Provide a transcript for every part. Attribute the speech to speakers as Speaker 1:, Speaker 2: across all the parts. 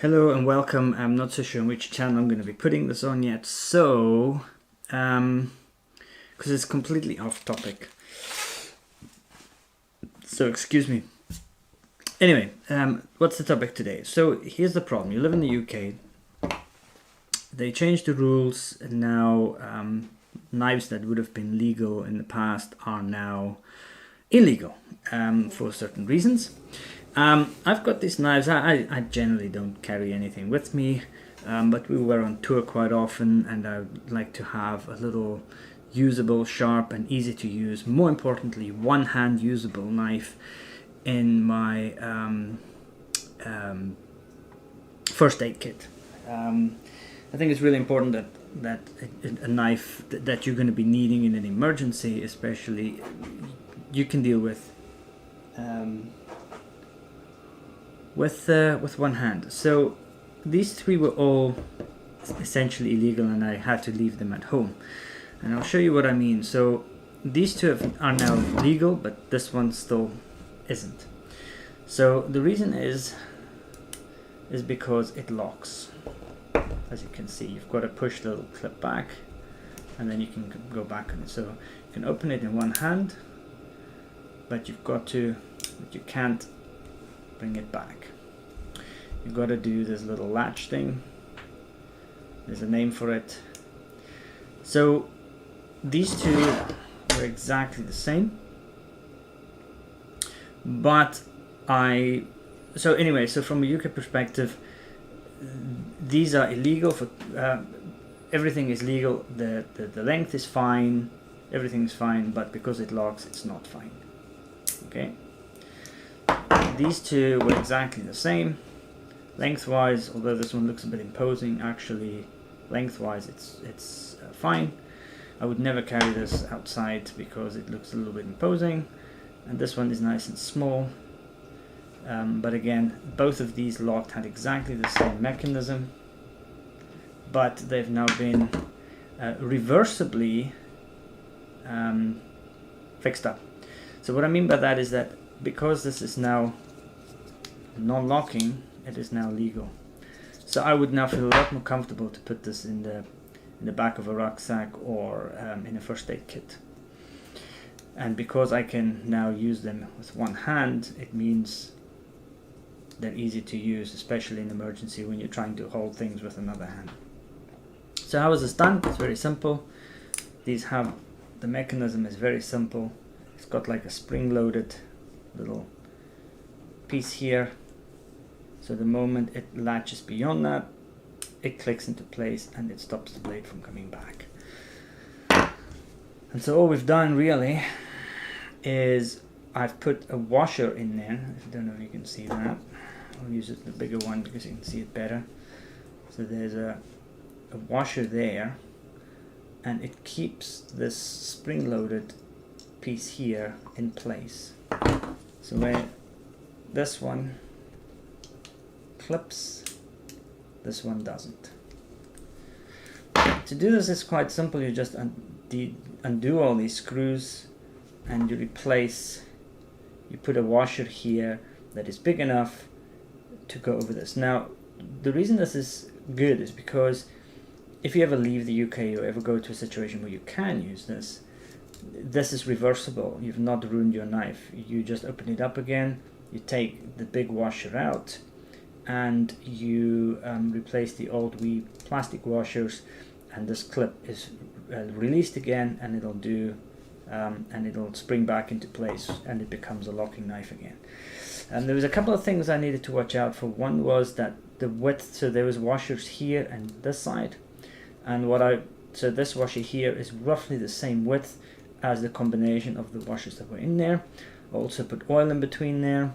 Speaker 1: Hello and welcome. I'm not so sure on which channel I'm going to be putting this on yet, so because it's completely off topic, so excuse me. Anyway, what's the topic today? So here's the problem. You live in the UK. They changed the rules, and now knives that would have been legal in the past are now illegal for certain reasons. I've got these knives. I generally don't carry anything with me, but we were on tour quite often, and I would like to have a little usable, sharp and easy to use, more importantly one-hand usable knife in my first aid kit. I think it's really important that a knife that you're going to be needing in an emergency, especially, you can deal with one hand. So these three were all essentially illegal, and I had to leave them at home. And I'll show you what I mean. So these two are now legal, but this one still isn't. So the reason is because it locks. As you can see, you've got to push the little clip back, and then you can go back on it. So you can open it in one hand, but you can't bring it back. You've got to do this little latch thing. There's a name for it. So these two are exactly the same, but so from a UK perspective, these are illegal for everything is legal. The length is fine, everything is fine, but because it locks, it's not fine. Okay. These two were exactly the same. Lengthwise, although this one looks a bit imposing, actually lengthwise it's fine. I would never carry this outside because it looks a little bit imposing, and this one is nice and small. But again, both of these locked had exactly the same mechanism, but they've now been reversibly fixed up. So what I mean by that is that because this is now non-locking, it is now legal. So I would now feel a lot more comfortable to put this in the back of a rucksack or in a first aid kit. And because I can now use them with one hand, it means they're easy to use, especially in emergency when you're trying to hold things with another hand. So how is this done? It's very simple. The mechanism is very simple. It's got like a spring-loaded little piece here. So the moment it latches beyond that, it clicks into place and it stops the blade from coming back. And so all we've done really is I've put a washer in there. I don't know if you can see that. I'll use the bigger one because you can see it better. So there's a washer there, and it keeps this spring-loaded piece here in place. So where this one clips, this one doesn't. To do this is quite simple. You just undo all these screws, and you put a washer here that is big enough to go over this. Now, the reason this is good is because if you ever leave the UK or ever go to a situation where you can use this is reversible. You've not ruined your knife. You just open it up again, you take the big washer out, and you replace the old wee plastic washers, and this clip is released again, and it'll spring back into place, and it becomes a locking knife again. And there was a couple of things I needed to watch out for. One was that the width, so there was washers here and this side, and so this washer here is roughly the same width as the combination of the washers that were in there. I also put oil in between there,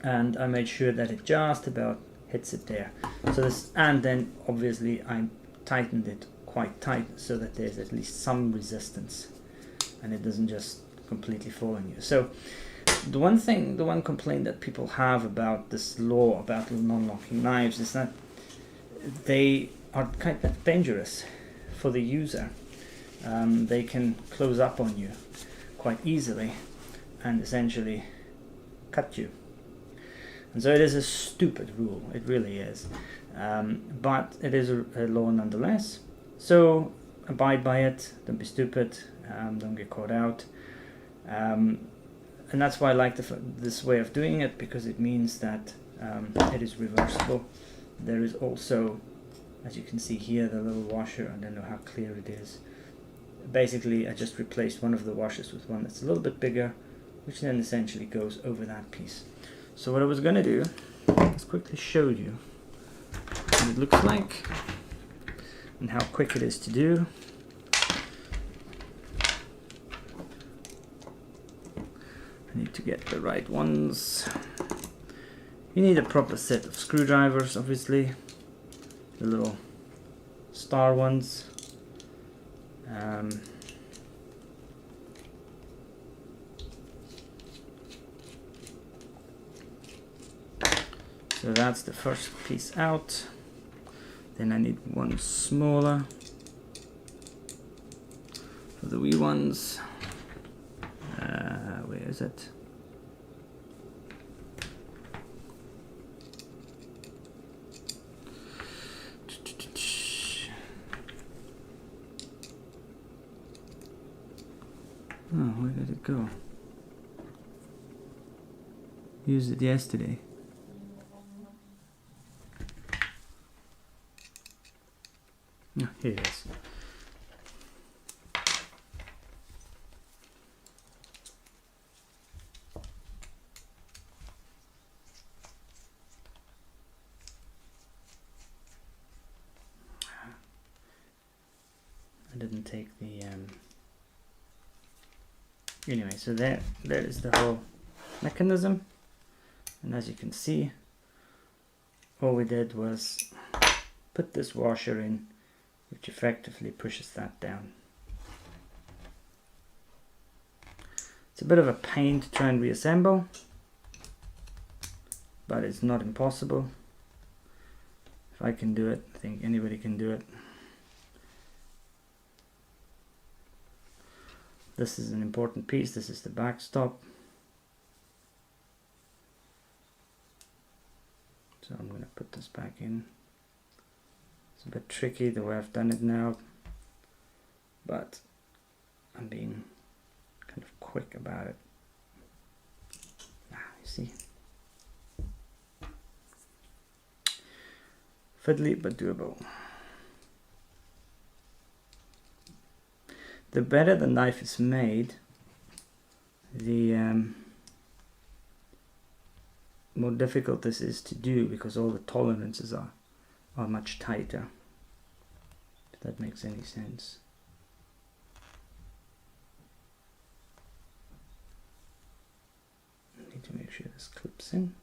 Speaker 1: and I made sure that it just about hits it there. So this, and then obviously I tightened it quite tight so that there's at least some resistance and it doesn't just completely fall on you. So the one complaint that people have about this law about non-locking knives is that they are kind of dangerous for the user. They can close up on you quite easily and essentially cut you. And so it is a stupid rule, it really is. But it is a law nonetheless. So abide by it, don't be stupid, don't get caught out. And that's why I like this way of doing it, because it means that it is reversible. There is also, as you can see here, the little washer. I don't know how clear it is. Basically, I just replaced one of the washers with one that's a little bit bigger, which then essentially goes over that piece. So what I was going to do is quickly show you what it looks like and how quick it is to do. I need to get the right ones. You need a proper set of screwdrivers, obviously, the little star ones. So that's the first piece out. Then I need one smaller for the wee ones. Where is it? Oh, where did it go? Used it yesterday. Oh, here it is. I didn't take the anyway, so there is the whole mechanism, and as you can see, all we did was put this washer in, which effectively pushes that down. It's a bit of a pain to try and reassemble, but it's not impossible. If I can do it, I think anybody can do it. This is an important piece. This is the backstop. So I'm going to put this back in. It's a bit tricky the way I've done it now, but I'm being kind of quick about it. You see? Fiddly but doable. The better the knife is made, the more difficult this is to do, because all the tolerances are much tighter, if that makes any sense. I need to make sure this clips in.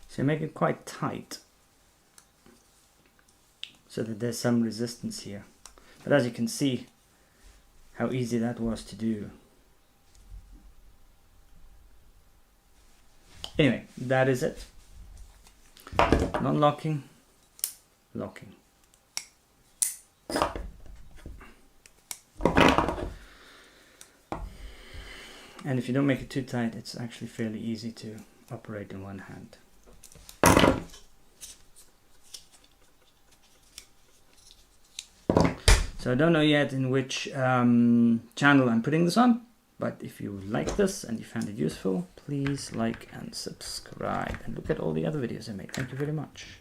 Speaker 1: So make it quite tight so that there's some resistance here. But as you can see, how easy that was to do. Anyway, that is it. Non-locking, locking. And if you don't make it too tight, it's actually fairly easy to operate in one hand. So I don't know yet in which channel I'm putting this on, but if you like this and you found it useful, please like and subscribe and look at all the other videos I made. Thank you very much.